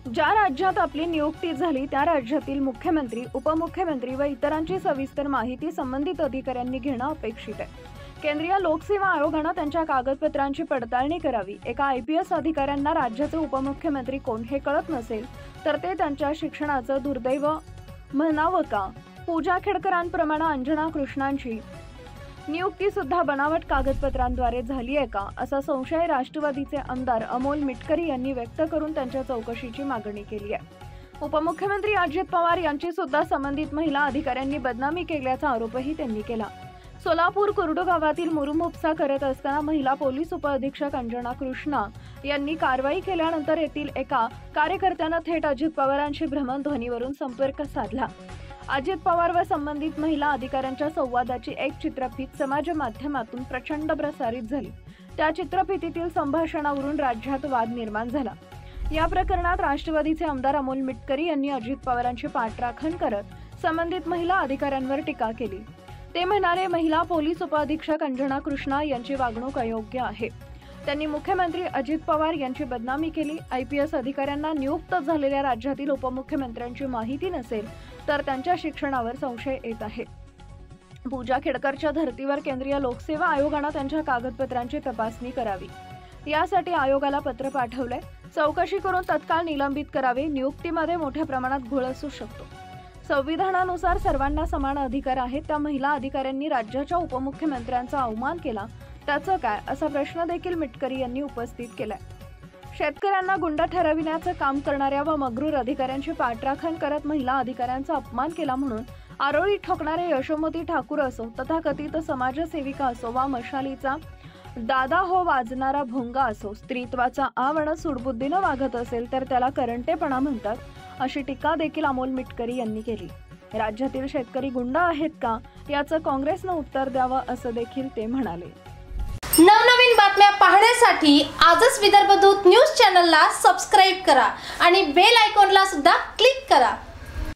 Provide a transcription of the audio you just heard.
ज्या राज्यात आपली नियुक्ती झाली त्या राज्यातील मुख्यमंत्री, उपमुख्यमंत्री व इतरांची सविस्तर माहिती संबंधित अधिकाऱ्यांनी घेणं अपेक्षित आहे। केंद्रीय लोकसेवा आयोगाने त्यांच्या कागदपत्रांची पडताळणी करावी। एका IPS अधिकाऱ्यांना राज्याचे उपमुख्यमंत्री कोण हे कळत नसेल तर ते त्यांच्या शिक्षणाचं दुर्दैव म्हणावं का? पूजा खेडकरांप्रमाणे अंजना कृष्णांची नियुक्ती सुद्धा बनावट कागदपत्रांद्वारे झाली आहे का, असा संशय राष्ट्रवादीचे आमदार अमोल मिटकरी यांनी व्यक्त करून त्यांच्या चौकशीची मागणी केली आहे। उपमुख्यमंत्री अजित पवार यांची सुद्धा संबंधित महिला अधिकाऱ्यांनी बदनामी केल्याचा आरोपही त्यांनी केला। सोलापूर कुर्डू गावातील मुरुम उपसा करत असताना महिला पोलीस उपअधीक्षक अंजना कृष्णा यांनी कारवाई केल्यानंतर येथील एका कार्यकर्त्यानं थेट अजित पवारांशी भ्रमणध्वनीवरून संपर्क साधला। अजित पवार व संबंधित महिला अधिकाऱ्यांच्या संवादाची एक चित्रफीत समाज माध्यमातून प्रचंड प्रसारित झाली। त्या चित्रफितीतील संभाषणावरून राज्यात वाद निर्माण झाला। या प्रकरणात राष्ट्रवादीचे आमदार अमोल मिटकरी यांनी अजित पवारांची पाठराखण करत संबंधित महिला अधिकाऱ्यांवर टीका केली। ते म्हणाले, महिला पोलीस उपअधीक्षक अंजना कृष्णा यांची वागणूक अयोग्य आहे। त्यांनी मुख्यमंत्री अजित पवार यांची बदनामी केली। IPS अधिकाऱ्यांना नियुक्त झालेल्या राज्यातील उपमुख्यमंत्र्यांची माहिती नसेल तर त्यांच्या शिक्षणावर संशय येत आहे। पूजा खेडकरच्या धर्तीवर केंद्रीय लोकसेवा आयोगाने त्यांच्या कागदपत्रांची तपासणी करावी। यासाठी आयोगाला पत्र पाठवले। चौकशी करून तत्काळ निलंबित करावे। नियुक्तीमध्ये मोठ्या प्रमाणात घोळ असू शकतो। संविधानानुसार सर्वांना समान अधिकार आहेत। त्या महिला अधिकाऱ्यांनी राज्याच्या उपमुख्यमंत्र्यांचा अवमान केला, त्याचं काय, असा प्रश्न देखील मिटकरी यांनी उपस्थित केलाय। शेतकऱ्यांना गुंड ठरविण्याचं काम करणाऱ्या व मगरूर अधिकाऱ्यांची पाठराखण करत महिला अधिकाऱ्यांचा अपमान केला म्हणून आरोळी ठोकणारे यशोमती ठाकूर असो, तथाकथित समाजसेविका असो वा मशालीचा दादा हो वाजणारा भोंगा असो, स्त्रीत्वाचा आवड सुडबुद्धीनं वागत असेल तर त्याला करंटेपणा म्हणतात, अशी टीका देखील अमोल मिटकरी यांनी केली। राज्यातील शेतकरी गुंड आहेत का, याचं काँग्रेसनं उत्तर द्यावं, असं देखील ते म्हणाले। नवनवीन बातम्या पाहण्यासाठी आजच विदर्भ दूत न्यूज चॅनलला सबस्क्राईब करा आणि बेल आयकॉनला सुद्धा क्लिक करा।